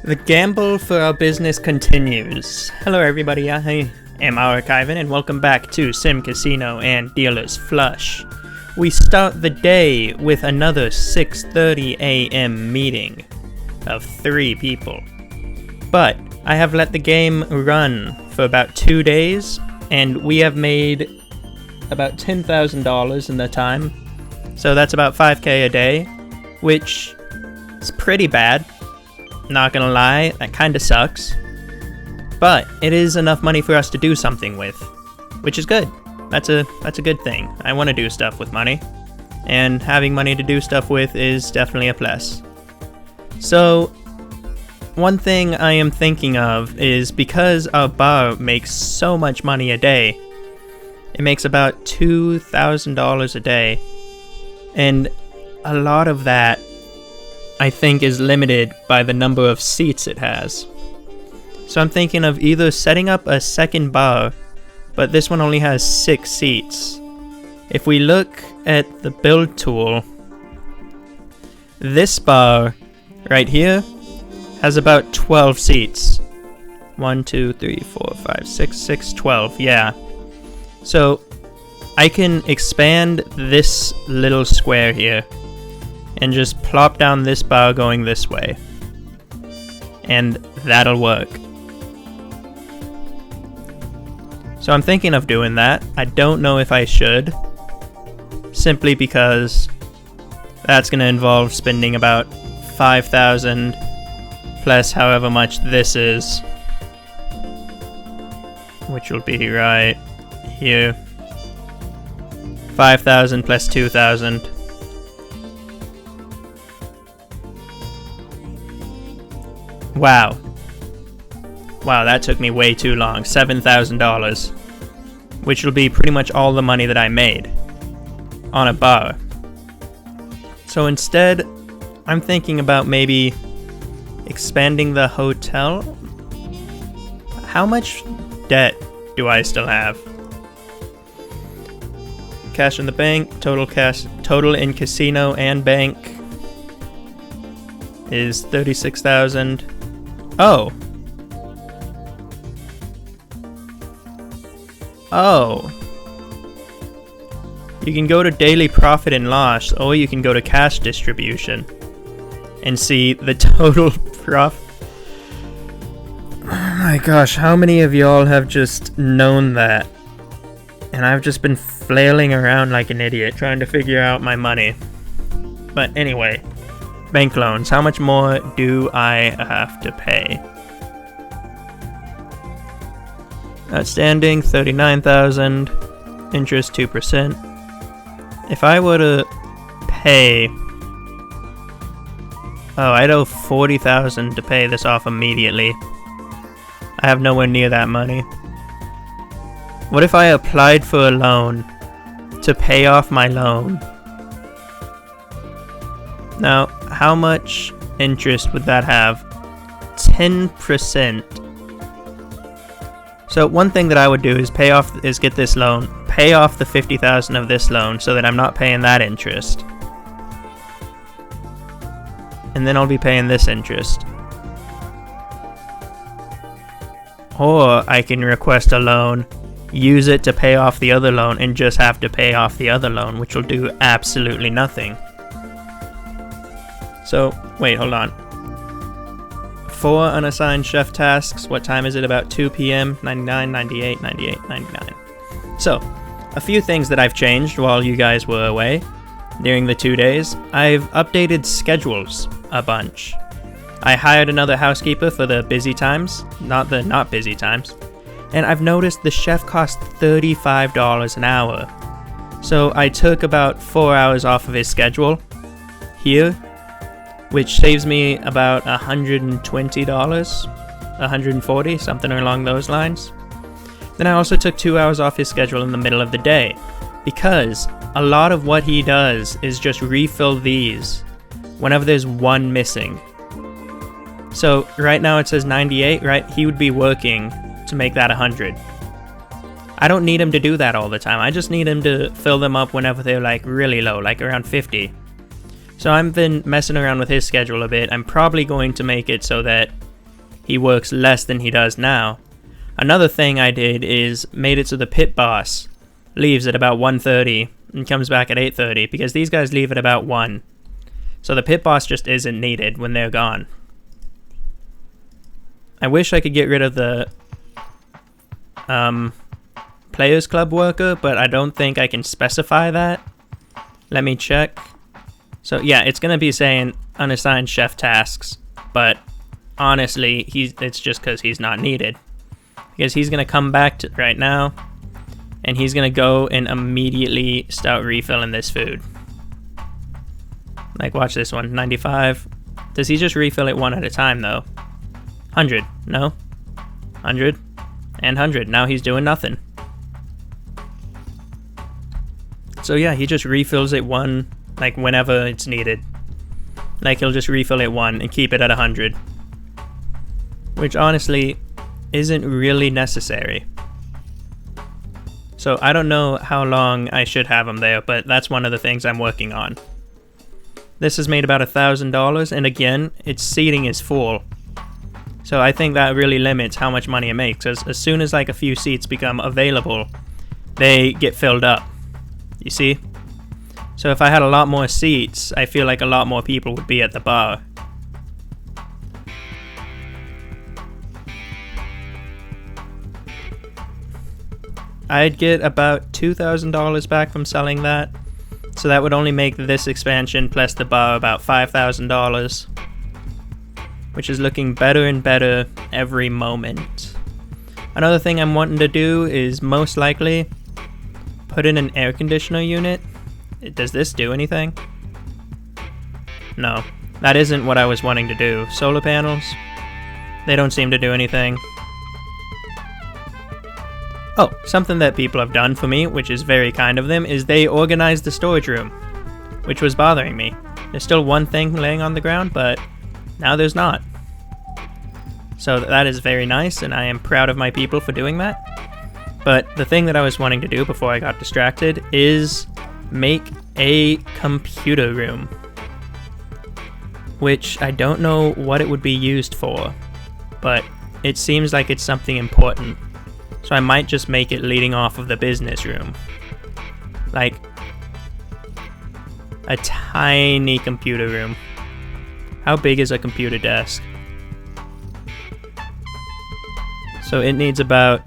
The gamble for our business continues. Hello everybody, I am Archivan and welcome back to SimCasino and Dealer's Flush. We start the day with another 6:30 a.m. meeting of 3 people. But I have let the game run for about 2 days and we have made about $10,000 in the time. So that's about 5k a day, which is pretty bad. Not gonna lie, that kinda sucks. But it is enough money for us to do something with, which is good. That's a good thing. I want to do stuff with money, and having money to do stuff with is definitely a plus. So, one thing I am thinking of is because our bar makes so much money a day, it makes about $2,000 a day, and a lot of that I think is limited by the number of seats it has. So I'm thinking of either setting up a second bar, but this one only has 6 seats. If we look at the build tool, this bar right here has about 12 seats. 1, 2, 3, 4, 5, 6, 12, yeah. So I can expand this little square here and just plop down this bar going this way. And that'll work. So I'm thinking of doing that. I don't know if I should, simply because that's going to involve spending about 5,000 plus however much this is, which will be right here. 5,000 plus 2,000. Wow, that took me way too long. $7,000, which will be pretty much all the money that I made on a bar. So instead, I'm thinking about maybe expanding the hotel. How much debt do I still have? Cash in the bank, total in casino and bank is 36,000. Oh. You can go to daily profit and loss, or you can go to cash distribution and see the total profit. Oh my gosh, how many of y'all have just known that? And I've just been flailing around like an idiot trying to figure out my money. But anyway, bank loans. How much more do I have to pay? Outstanding, 39,000. Interest, 2%. If I were to pay... Oh, I'd owe 40,000 to pay this off immediately. I have nowhere near that money. What if I applied for a loan to pay off my loan? Now, how much interest would that have? 10%. So one thing that I would do is get this loan, pay off the 50,000 of this loan so that I'm not paying that interest. And then I'll be paying this interest. Or I can request a loan, use it to pay off the other loan, and just have to pay off the other loan, which will do absolutely nothing. So, wait, hold on. 4 unassigned chef tasks. What time is it? About 2 p.m. 99, 98, 98, 99. So, a few things that I've changed while you guys were away during the 2 days. I've updated schedules a bunch. I hired another housekeeper for the busy times, not the not busy times. And I've noticed the chef costs $35 an hour. So I took about 4 hours off of his schedule here, which saves me about $120, $140, something along those lines. Then I also took 2 hours off his schedule in the middle of the day, because a lot of what he does is just refill these whenever there's one missing. So right now it says 98, right? He would be working to make that 100. I don't need him to do that all the time. I just need him to fill them up whenever they're like really low, like around 50. So I've been messing around with his schedule a bit. I'm probably going to make it so that he works less than he does now. Another thing I did is made it so the pit boss leaves at about 1:30 and comes back at 8:30, because these guys leave at about 1. So the pit boss just isn't needed when they're gone. I wish I could get rid of the Players Club worker, but I don't think I can specify that. Let me check. So yeah, it's going to be saying unassigned chef tasks, but honestly, it's just because he's not needed. Because he's going to come back to right now, and he's going to go and immediately start refilling this food. Like, watch this one, 95. Does he just refill it one at a time, though? 100, no? 100, and 100. Now he's doing nothing. So yeah, he just refills it one, like, whenever it's needed. Like, he'll just refill it one and keep it at 100. Which, honestly, isn't really necessary. So I don't know how long I should have him there, but that's one of the things I'm working on. This has made about $1,000, and again, its seating is full. So I think that really limits how much money it makes, as soon as like a few seats become available, they get filled up. You see? So if I had a lot more seats, I feel like a lot more people would be at the bar. I'd get about $2,000 back from selling that, so that would only make this expansion plus the bar about $5,000, which is looking better and better every moment. Another thing I'm wanting to do is most likely put in an air conditioner unit. Does this do anything? No, that isn't what I was wanting to do. Solar panels, they don't seem to do anything. Oh, something that people have done for me, which is very kind of them, is they organized the storage room, which was bothering me. There's still one thing laying on the ground, but now there's not. So that is very nice, and I am proud of my people for doing that. But the thing that I was wanting to do before I got distracted is make a computer room, which I don't know what it would be used for, but it seems like it's something important. So I might just make it leading off of the business room. Like a tiny computer room. How big is a computer desk? So it needs about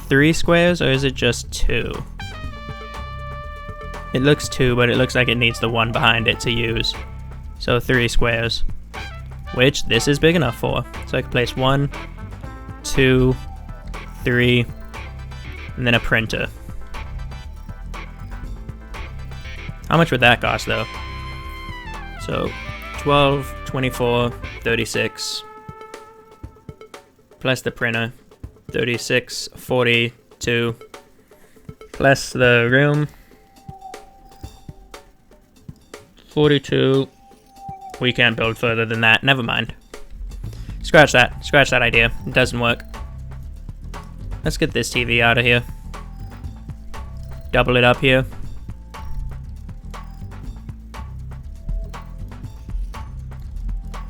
3 squares, or is it just 2? It looks 2, but it looks like it needs the one behind it to use. So 3 squares, which this is big enough for. So I can place 1, 2, 3, and then a printer. How much would that cost though? So 12, 24, 36, plus the printer, 36, 42, plus the room, 42. We can't build further than that, never mind. Scratch that idea, it doesn't work. Let's get this TV out of here. Double it up here.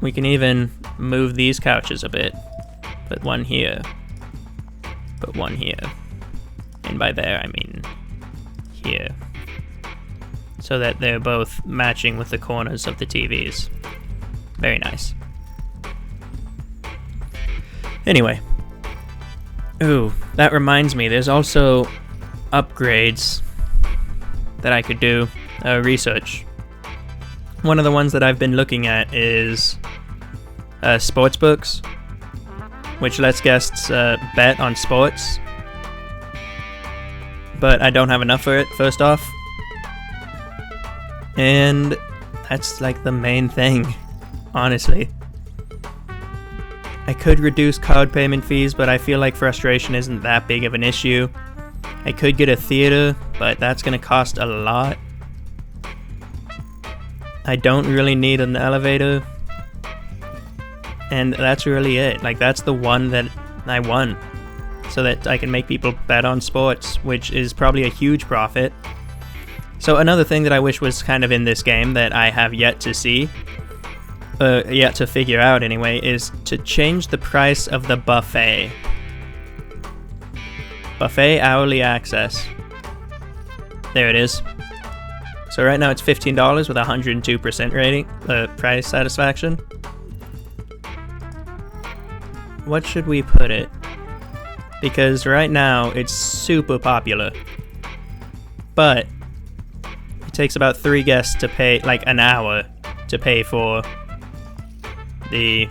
We can even move these couches a bit. Put one here. Put one here. And by there, I mean here. So that they're both matching with the corners of the TVs. Very nice. Anyway. Ooh, that reminds me, there's also upgrades that I could do, research. One of the ones that I've been looking at is sports books, which lets guests bet on sports. But I don't have enough for it, first off. And that's like the main thing, honestly. I could reduce card payment fees, but I feel like frustration isn't that big of an issue. I could get a theater, but that's going to cost a lot. I don't really need an elevator. And that's really it. Like, that's the one that I won. So that I can make people bet on sports, which is probably a huge profit. So another thing that I wish was kind of in this game that I have yet to see. yet to figure out anyway, is to change the price of the buffet. Buffet hourly access. There it is. So right now it's $15 with 102% rating, price satisfaction. What should we put it? Because right now it's super popular. But it takes about 3 guests to pay, like an hour to pay for the...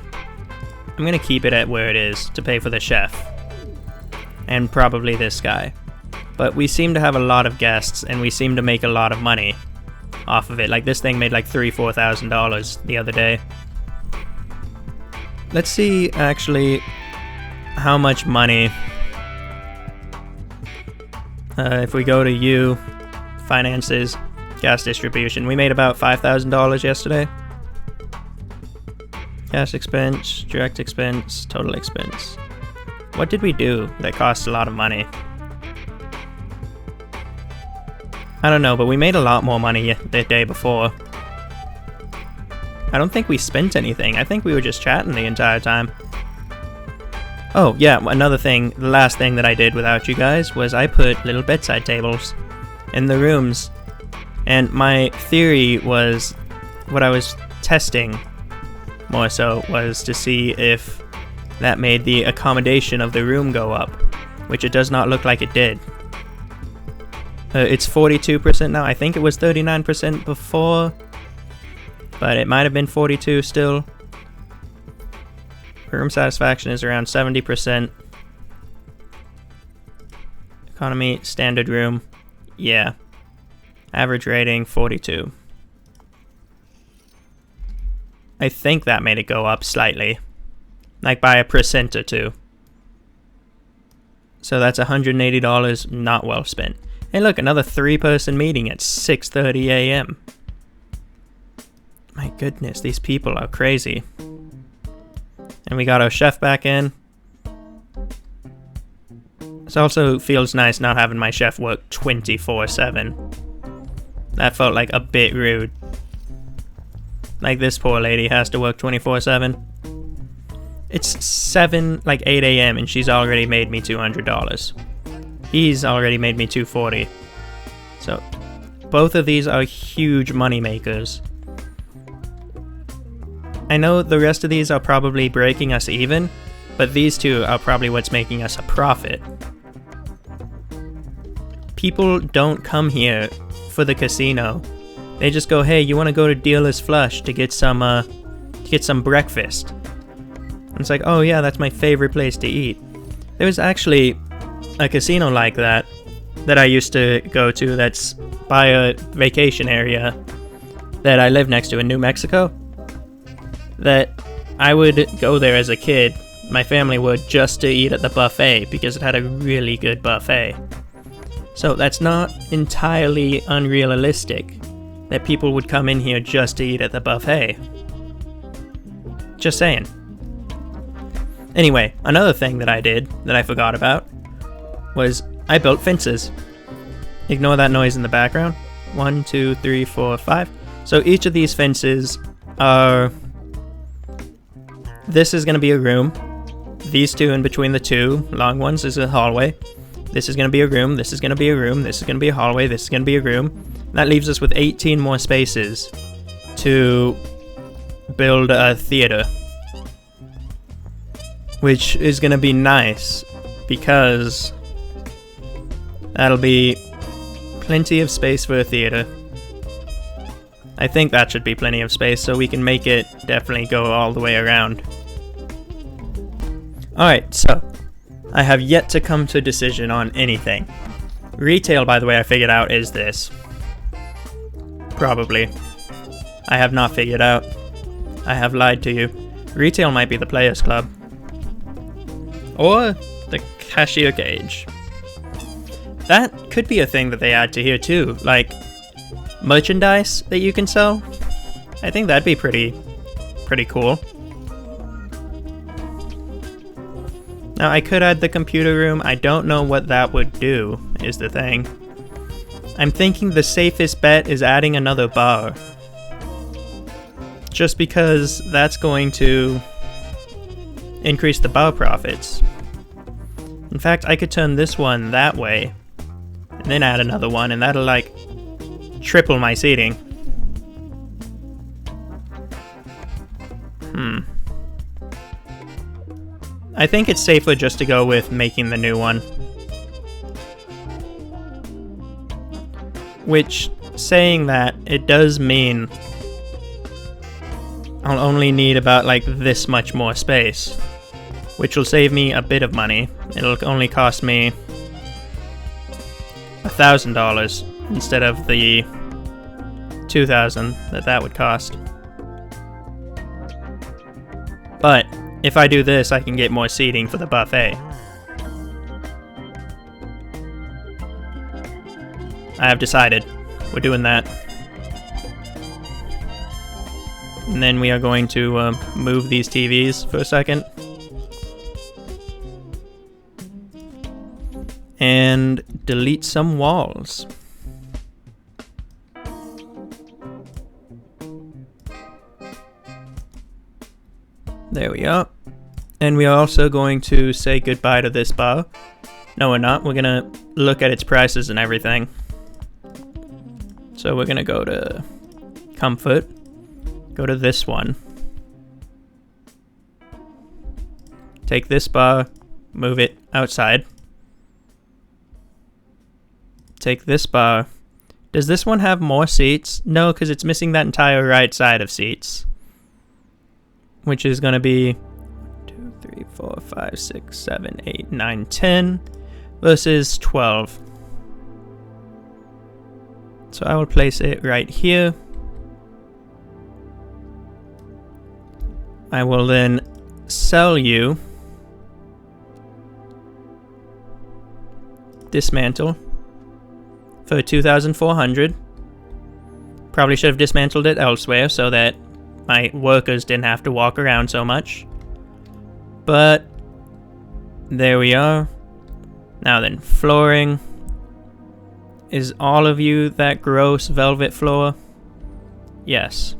I'm gonna keep it at where it is to pay for the chef. And probably this guy. But we seem to have a lot of guests and we seem to make a lot of money off of it. Like this thing made like $3,000-$4,000 the other day. Let's see actually how much money. If we go to U, finances, gas distribution, we made about $5,000 yesterday. Cash expense, direct expense, total expense. What did we do that cost a lot of money? I don't know, but we made a lot more money the day before. I don't think we spent anything. I think we were just chatting the entire time. Oh, yeah, another thing, the last thing that I did without you guys was I put little bedside tables in the rooms. And my theory was, what I was testing more so, was to see if that made the accommodation of the room go up, which it does not look like it did. It's 42% now. I think it was 39% before, but it might have been 42 still. Room satisfaction is around 70%. Economy, standard room, yeah. Average rating, 42. I think that made it go up slightly, like by a percent or two. So that's $180 not well spent. Hey look, another 3-person meeting at 6:30 a.m. My goodness, these people are crazy. And we got our chef back in. It also feels nice not having my chef work 24/7. That felt like a bit rude. Like this poor lady has to work 24/7. It's 8 a.m. and she's already made me $200. He's already made me $240. So both of these are huge money makers. I know the rest of these are probably breaking us even, but these two are probably what's making us a profit. People don't come here for the casino. They just go, hey, you want to go to Dealer's Flush to get some breakfast? And it's like, oh yeah, that's my favorite place to eat. There was actually a casino like that I used to go to that's by a vacation area that I live next to in New Mexico. That I would go there as a kid, my family would, just to eat at the buffet because it had a really good buffet. So that's not entirely unrealistic that people would come in here just to eat at the buffet. Just saying. Anyway, another thing that I did that I forgot about was I built fences. Ignore that noise in the background. 1, 2, 3, 4, 5. So each of these fences are... This is going to be a room. These two in between the two long ones is a hallway. This is going to be a room. This is going to be a room. This is going to be a hallway. This is going to be a room. That leaves us with 18 more spaces to build a theater. Which is going to be nice because that'll be plenty of space for a theater. I think that should be plenty of space so we can make it definitely go all the way around. Alright, so I have yet to come to a decision on anything. Retail, by the way, I figured out is this. Probably. I have not figured out. I have lied to you. Retail might be the Players Club. Or the cashier cage. That could be a thing that they add to here too, like merchandise that you can sell. I think that'd be pretty cool. Now I could add the computer room. I don't know what that would do, is the thing. I'm thinking the safest bet is adding another bar. just because that's going to increase the bar profits. In fact, I could turn this one that way, and then add another one, and that'll like triple my seating. I think it's safer just to go with making the new one. Which, saying that, it does mean I'll only need about like this much more space, which will save me a bit of money. It'll only cost me $1,000 instead of the $2,000 that would cost. But if I do this, I can get more seating for the buffet. I have decided. We're doing that. And then we are going to move these TVs for a second. And delete some walls. There we are. And we are also going to say goodbye to this bar. No, we're not. We're gonna look at its prices and everything. So we're gonna go to comfort, go to this one. Take this bar, move it outside. Take this bar. Does this one have more seats? No, because it's missing that entire right side of seats. Which is going to be 2, 3, 4, 5, 6, 7, 8, 9, 10 versus 12. So I will place it right here. I will then sell you dismantle for 2,400. Probably should have dismantled it elsewhere so that my workers didn't have to walk around so much. But there we are. Now then, flooring. Is all of you that gross velvet floor? Yes.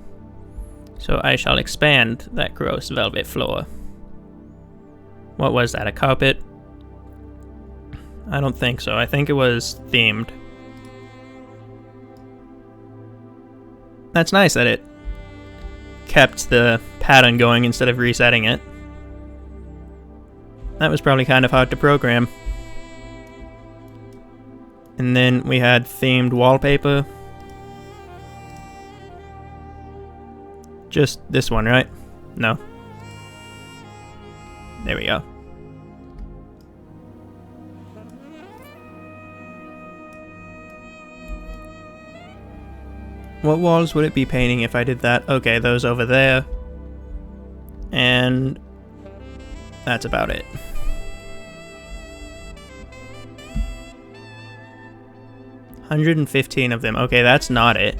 So I shall expand that gross velvet floor. What was that, a carpet? I don't think so. I think it was themed. That's nice that it kept the pattern going instead of resetting it. That was probably kind of hard to program. And then we had themed wallpaper. Just this one, right? No. There we go. What walls would it be painting if I did that? Okay, those over there. And that's about it. $115 of them. Okay, that's not it.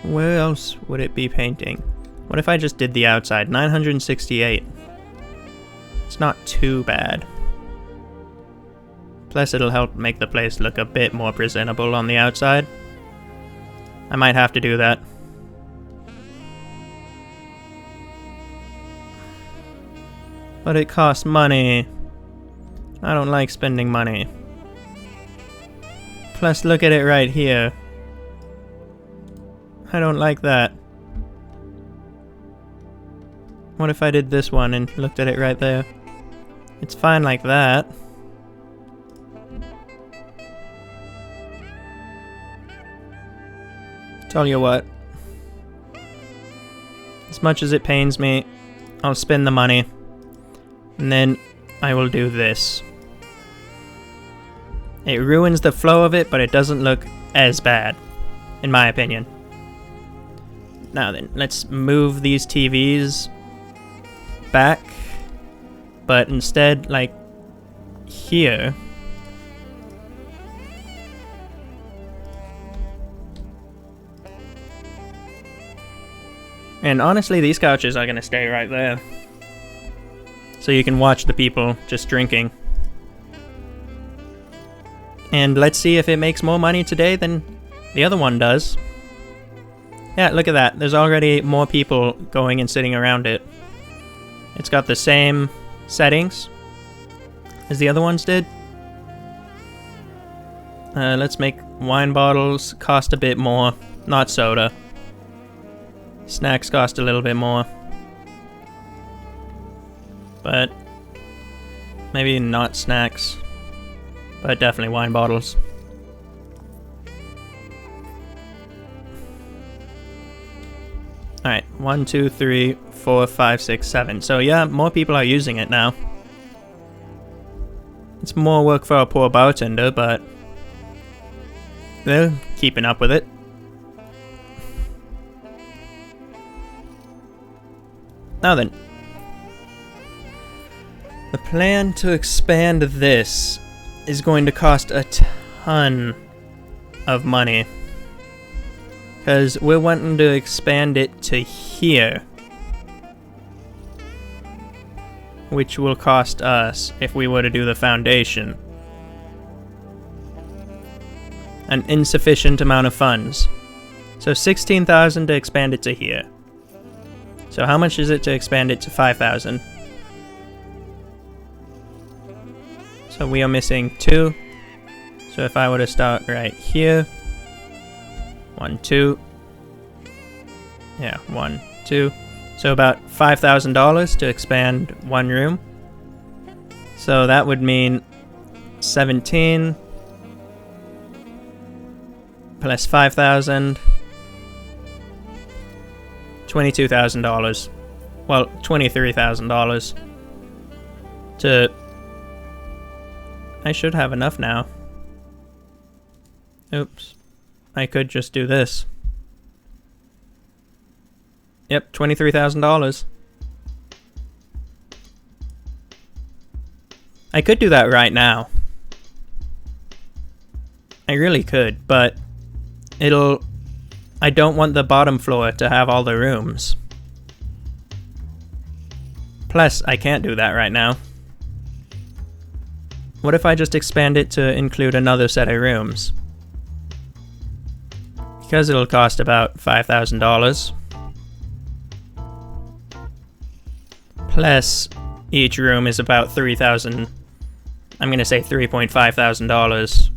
Where else would it be painting? What if I just did the outside? 968. It's not too bad. Plus it'll help make the place look a bit more presentable on the outside. I might have to do that. But it costs money. I don't like spending money. Plus look at it right here. I don't like that. What if I did this one and looked at it right there? It's fine like that. Tell you what. As much as it pains me, I'll spend the money. And then I will do this. It ruins the flow of it, but it doesn't look as bad, in my opinion. Now then, let's move these TVs back, but instead, like, here. And honestly, these couches are gonna stay right there. So you can watch the people just drinking. And let's see if it makes more money today than the other one does. Yeah, look at that. There's already more people going and sitting around it. It's got the same settings as the other ones did. Let's make wine bottles cost a bit more. Not soda. Snacks cost a little bit more. But maybe not snacks. But definitely wine bottles. Alright, 1, 2, 3, 4, 5, 6, 7. So yeah, more people are using it now. It's more work for a poor bartender, but they're keeping up with it. Now then. The plan to expand this is going to cost a ton of money. Because we're wanting to expand it to here. Which will cost us, if we were to do the foundation, an insufficient amount of funds. So 16,000 to expand it to here. So how much is it to expand it to 5,000? So we are missing 2. So if I were to start right here. 1, 2. Yeah, 1, 2. So about $5,000 to expand one room. So that would mean 17 plus 5,000. $22,000. Well, $23,000 to... I should have enough now. Oops. I could just do this. Yep, $23,000. I could do that right now. I really could, but it'll... I don't want the bottom floor to have all the rooms. Plus, I can't do that right now. What if I just expand it to include another set of rooms? Because it'll cost about $5,000. Plus, each room is about $3,000. I'm gonna say $3,500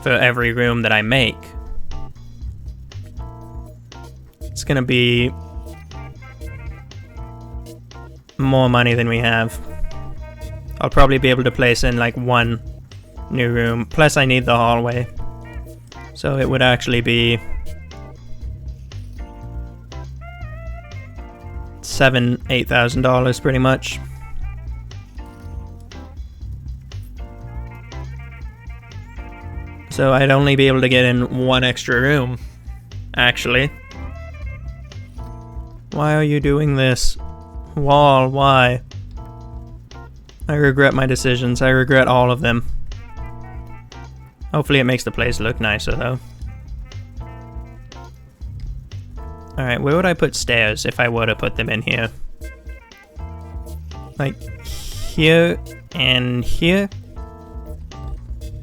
for every room that I make. It's gonna be more money than we have. I'll probably be able to place in like one new room. Plus, I need the hallway. So it would actually be $8,000 pretty much. So I'd only be able to get in one extra room, actually. Why are you doing this? Wall, why? I regret my decisions. I regret all of them. Hopefully it makes the place look nicer, though. Alright, where would I put stairs if I were to put them in here? Like, here and here?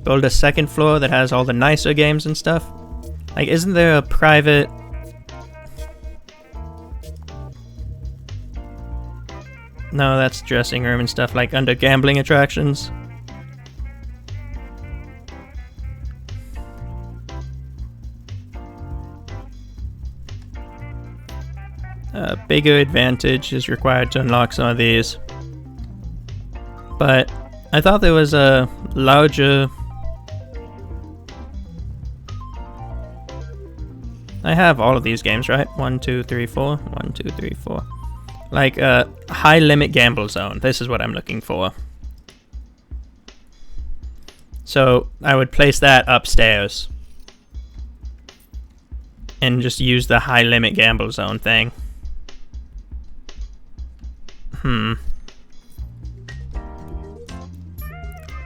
Build a second floor that has all the nicer games and stuff? Like, isn't there a private... No, that's dressing room and stuff, like under gambling attractions. A bigger advantage is required to unlock some of these. But I thought there was a larger... I have all of these games, right? 1, 2, 3, 4. 1, 2, 3, 4. Like a high limit gamble zone. This is what I'm looking for. So I would place that upstairs. And just use the high limit gamble zone thing.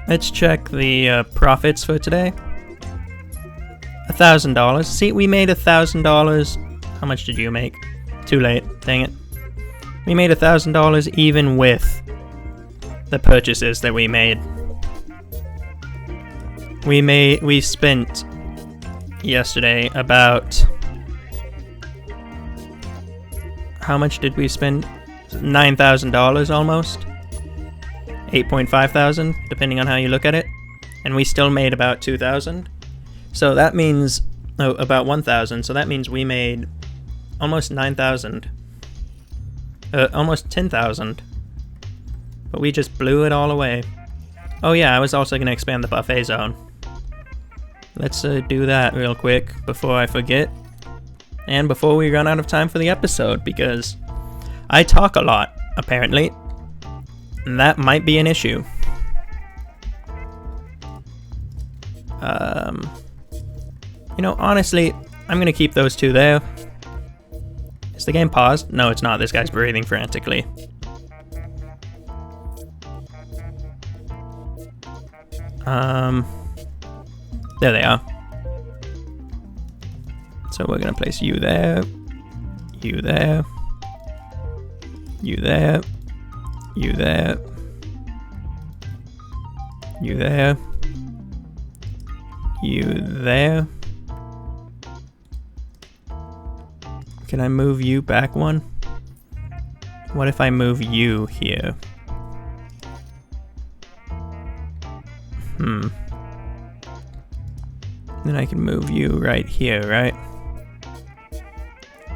Let's check the profits for today. $1,000. See, we made $1,000. How much did you make? Too late. Dang it. We made $1,000 even with the purchases that we made. We spent yesterday about... How much did we spend? $9,000 almost. 8.5 thousand, depending on how you look at it. And we still made about 2,000. So that means... Oh, about 1,000. So that means we made almost 9,000. Almost 10,000. But we just blew it all away. Oh yeah, I was also going to expand the buffet zone. Let's do that real quick before I forget. And before we run out of time for the episode, because I talk a lot, apparently. And that might be an issue. You know, honestly, I'm going to keep those two there. Is the game paused? No, it's not. This guy's breathing frantically. There they are. So we're going to place you there, you there, you there, you there, you there, you there. Can I move you back one? What if I move you here? Then I can move you right here, right?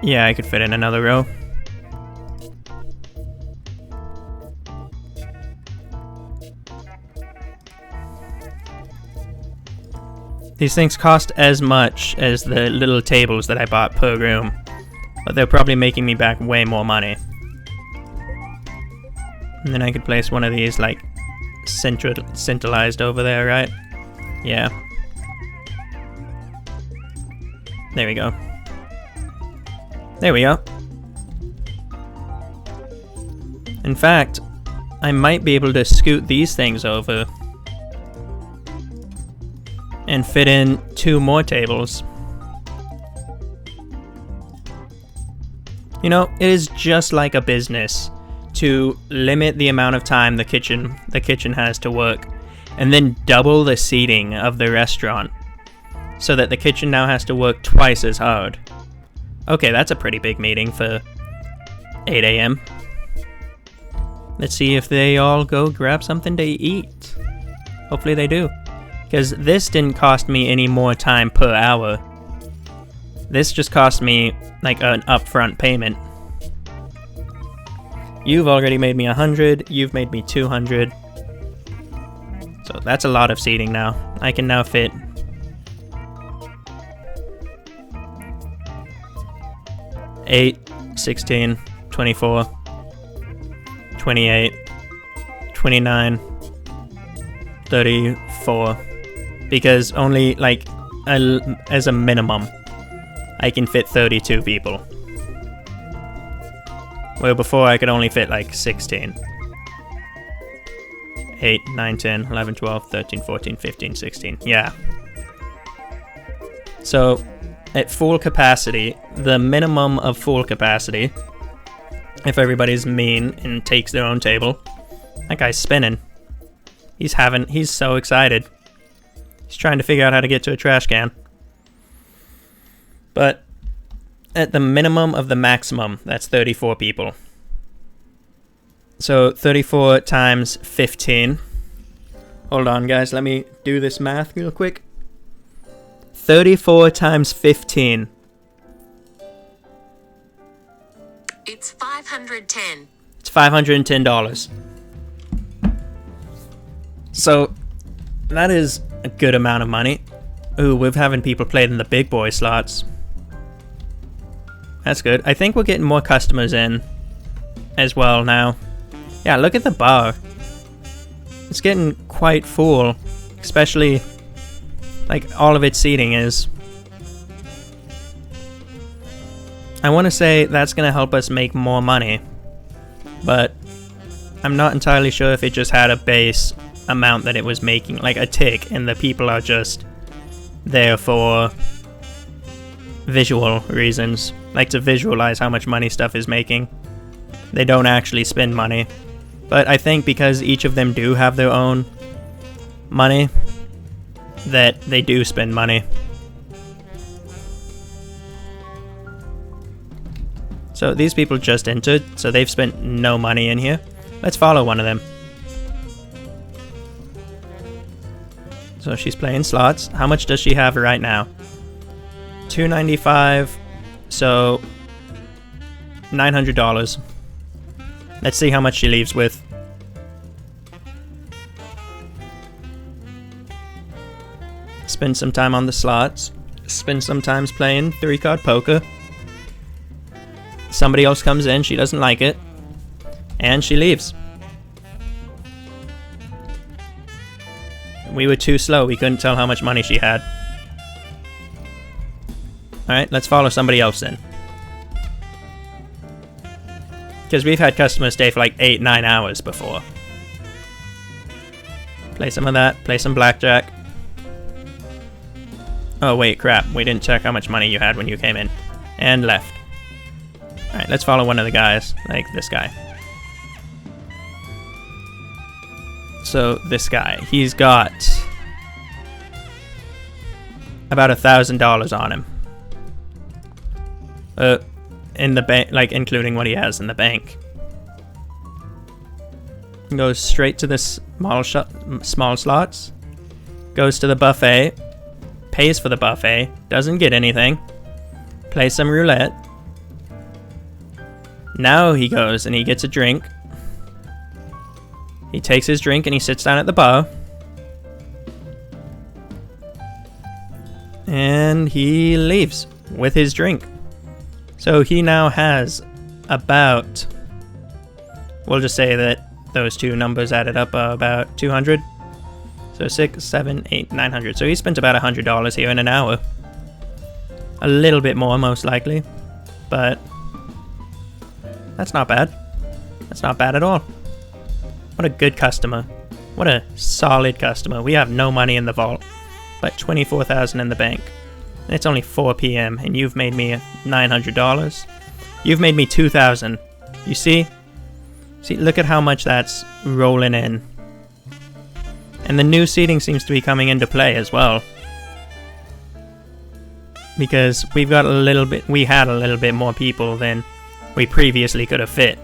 Yeah, I could fit in another row. These things cost as much as the little tables that I bought per room, but they're probably making me back way more money. And then I could place one of these, like, centralized over there, right? Yeah. There we go. There we go. In fact, I might be able to scoot these things over and fit in 2 more tables. You know, it is just like a business to limit the amount of time the kitchen has to work, and then double the seating of the restaurant, so that the kitchen now has to work twice as hard. Okay, that's a pretty big meeting for 8 a.m. Let's see if they all go grab something to eat. Hopefully they do. Because this didn't cost me any more time per hour. This just cost me like an upfront payment. You've already made me 100, you've made me 200. So that's a lot of seating now. I can now fit 8, 16, 24, 28, 29, 34. Because only, like, as a minimum, I can fit 32 people. Where before I could only fit, like, 16. 8, 9, 10, 11, 12, 13, 14, 15, 16. Yeah. So, at full capacity, the minimum of full capacity, if everybody's mean and takes their own table, that guy's spinning. He's so excited. He's trying to figure out how to get to a trash can. But at the minimum of the maximum, that's 34 people. So 34 times 15. Hold on, guys. Let me do this math real quick. 34 times 15. It's $510. It's $510. So that is a good amount of money. Ooh, we're having people play in the big boy slots. That's good. I think we're getting more customers in as well now. Yeah, look at the bar. It's getting quite full, especially like all of its seating is. I want to say that's going to help us make more money, but I'm not entirely sure if it just had a base amount that it was making, like a tick, and the people are just there for visual reasons, like to visualize how much money stuff is making. They don't actually spend money. But I think because each of them do have their own money, that they do spend money. So these people just entered, so they've spent no money in here. Let's follow one of them. So she's playing slots. How much does she have right now? $295, so $900. Let's see how much she leaves with. Spend some time on the slots. Spend some time playing 3-card poker. Somebody else comes in, she doesn't like it, and she leaves. We were too slow, we couldn't tell how much money she had. Alright, let's follow somebody else in. Because we've had customers stay for like 8-9 hours before. Play some of that, play some blackjack. Oh wait, crap, we didn't check how much money you had when you came in. And left. Alright, let's follow one of the guys, like this guy. So, this guy, he's got about $1,000 on him. In the bank, like including what he has in the bank. Goes straight to the small slots. Goes to the buffet. Pays for the buffet. Doesn't get anything. Plays some roulette. Now he goes and he gets a drink. He takes his drink and he sits down at the bar. And he leaves with his drink. So he now has about, we'll just say that those two numbers added up are about 200. So 6, 7, 8, 900. So he spent about $100 here in an hour. A little bit more, most likely. But that's not bad. That's not bad at all. What a good customer. What a solid customer. We have no money in the vault, but $24,000 in the bank. And it's only 4 p.m. and you've made me $900. You've made me $2,000. You see? See, look at how much that's rolling in. And the new seating seems to be coming into play as well. Because we had a little bit more people than we previously could have fit.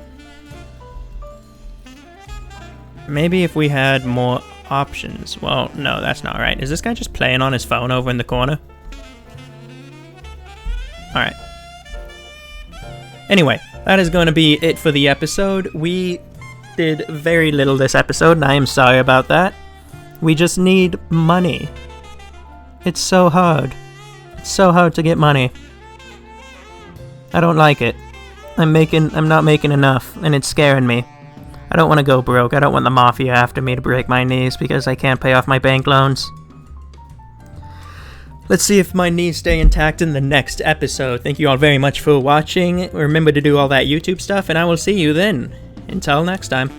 Maybe if we had more options. Well, no, that's not right. Is this guy just playing on his phone over in the corner? Alright. Anyway, that is going to be it for the episode. We did very little this episode, and I am sorry about that. We just need money. It's so hard. It's so hard to get money. I don't like it. I'm not making enough, and it's scaring me. I don't want to go broke. I don't want the mafia after me to break my knees because I can't pay off my bank loans. Let's see if my knees stay intact in the next episode. Thank you all very much for watching. Remember to do all that YouTube stuff, and I will see you then. Until next time.